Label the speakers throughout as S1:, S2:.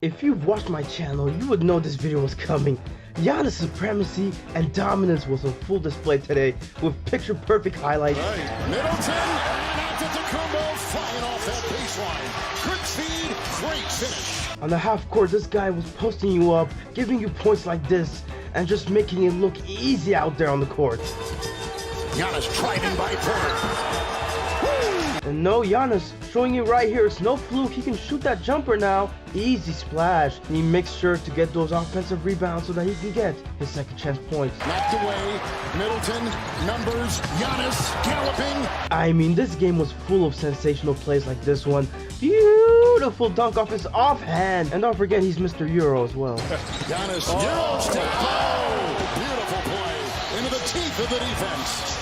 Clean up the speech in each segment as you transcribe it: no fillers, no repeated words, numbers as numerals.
S1: If you've watched my channel, you would know this video was coming. Giannis' supremacy and dominance was on full display today with picture-perfect highlights.
S2: Right. Middleton and Antetokounmpo flying off that baseline. Quick feed, great finish.
S1: On the half court, this guy was posting you up, giving you points like this, and just making it look easy out there on the court.
S2: Giannis driving by Porter.
S1: And no, Giannis showing you right here, it's no fluke, he can shoot that jumper now. Easy splash. And he makes sure to get those offensive rebounds so that he can get his second chance points.
S2: Knocked away, Middleton, numbers, Giannis galloping.
S1: I mean, this game was full of sensational plays like this one. Beautiful dunk off his offhand. And don't forget, he's Mr. Euro as well.
S2: Giannis, Euro step. Oh, beautiful play into the teeth of the defense.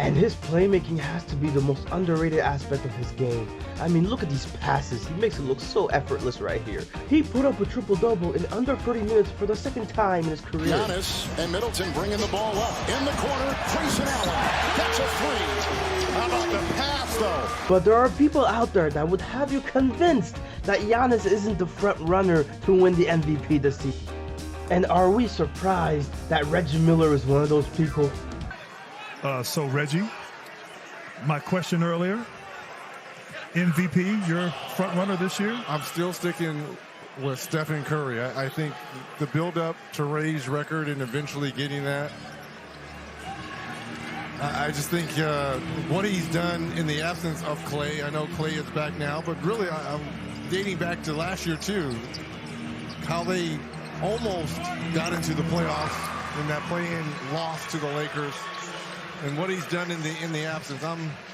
S1: And his playmaking has to be the most underrated aspect of his game. I mean, look at these passes. He makes it look so effortless right here. He put up a triple-double in under 30 minutes for the second time in his career.
S2: Giannis and Middleton bringing the ball up. In the corner, Grayson Allen. That's a three. How about the pass, though?
S1: But there are people out there that would have you convinced that Giannis isn't the front runner to win the MVP this season. And are we surprised that Reggie Miller is one of those people?
S3: So Reggie, my question earlier, MVP, your front runner this year?
S4: I'm still sticking with Stephen Curry. I think the build-up to Ray's record and eventually getting that, I just think what he's done in the absence of Clay. I know Clay is back now, but really I'm dating back to last year too, how they almost got into the playoffs in that play-in loss to the Lakers. And what he's done in the absence.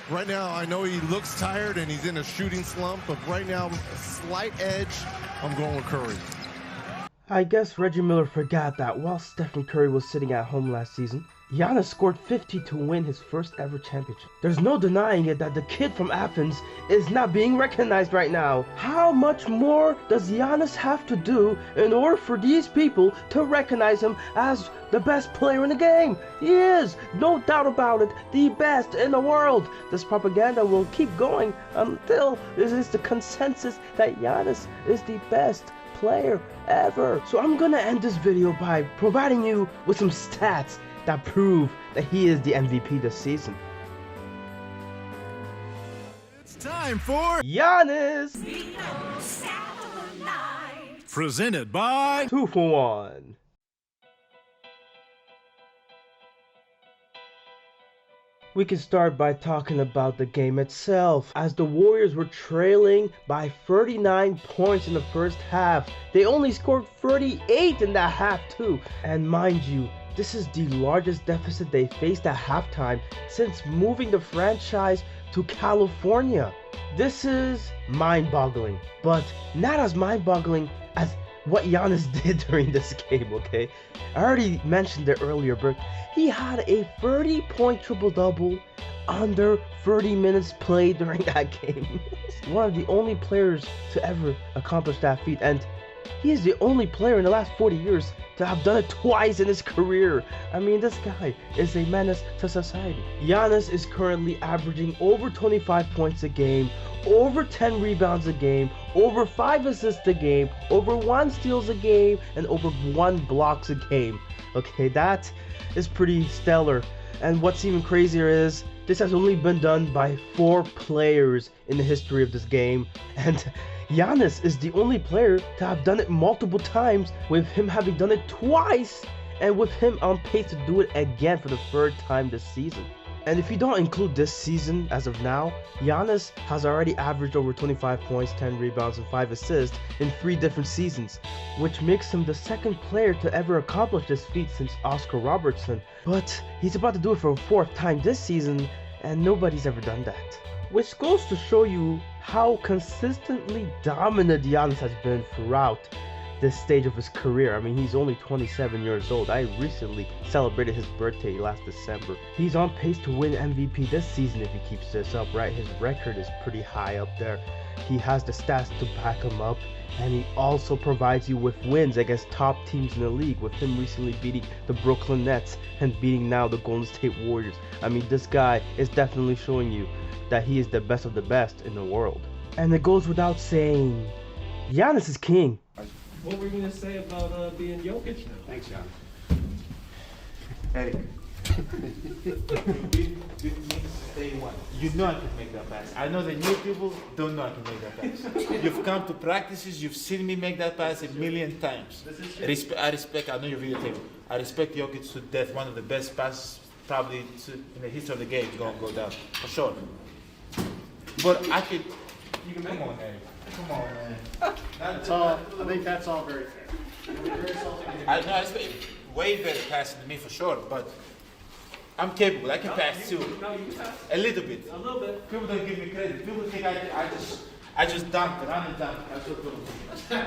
S4: Right now, I know he looks tired and he's in a shooting slump, but right now, a slight edge, I'm going with Curry.
S1: I guess Reggie Miller forgot that while Stephen Curry was sitting at home last season, Giannis scored 50 to win his first ever championship. There's no denying it that the kid from Athens is not being recognized right now. How much more does Giannis have to do in order for these people to recognize him as the best player in the game? He is, no doubt about it, the best in the world. This propaganda will keep going until this is the consensus that Giannis is the best player ever. So I'm gonna end this video by providing you with some stats that prove that he is the MVP this season.
S3: It's time for
S1: Giannis!
S3: presented by
S1: 2 for 1. We can start by talking about the game itself. As the Warriors were trailing by 39 points in the first half, they only scored 38 in that half too. And mind you, this is the largest deficit they faced at halftime since moving the franchise to California. This is mind-boggling, but not as mind-boggling as what Giannis did during this game, okay? I already mentioned it earlier, but he had a 30-point triple-double under 30 minutes played during that game. One of the only players to ever accomplish that feat, and he is the only player in the last 40 years to have done it twice in his career. I mean, this guy is a menace to society. Giannis is currently averaging over 25 points a game, over 10 rebounds a game, over 5 assists a game, over 1 steals a game, and over 1 blocks a game. Okay, that is pretty stellar. And what's even crazier is this has only been done by 4 players in the history of this game, and Giannis is the only player to have done it multiple times, with him having done it twice, and with him on pace to do it again for the 3rd time this season. And if you don't include this season as of now, Giannis has already averaged over 25 points, 10 rebounds, and 5 assists in 3 different seasons, which makes him the 2nd player to ever accomplish this feat since Oscar Robertson. But he's about to do it for a 4th time this season, and nobody's ever done that. Which goes to show you how consistently dominant Giannis has been throughout this stage of his career. I mean, he's only 27 years old. I recently celebrated his birthday last December. He's on pace to win MVP this season if he keeps this up, right? His record is pretty high up there. He has the stats to back him up, and he also provides you with wins against top teams in the league, with him recently beating the Brooklyn Nets and beating now the Golden State Warriors. I mean, this guy is definitely showing you that he is the best of the best in the world. And it goes without saying, Giannis is king.
S5: What were you going to say about being Jokic now?
S6: Thanks, John.
S7: Eric. Day one. You know I can make that pass. I know the new people don't know I can make that pass. You've come to practices, you've seen me make that pass a million times. I respect, I know your videotape. I respect Jokic to death, one of the best passes probably in the history of the game going to go down, for sure. But I could, you can come on, Eric. Come on, man.
S6: That's all. I think that's all very fair.
S7: I know, I expect way better passing than me for sure, but I'm capable. I can pass too.
S5: No, you can pass.
S7: A little bit.
S5: A little bit.
S7: People don't give me credit. People think I just dunked, run and dunk. That's what people think.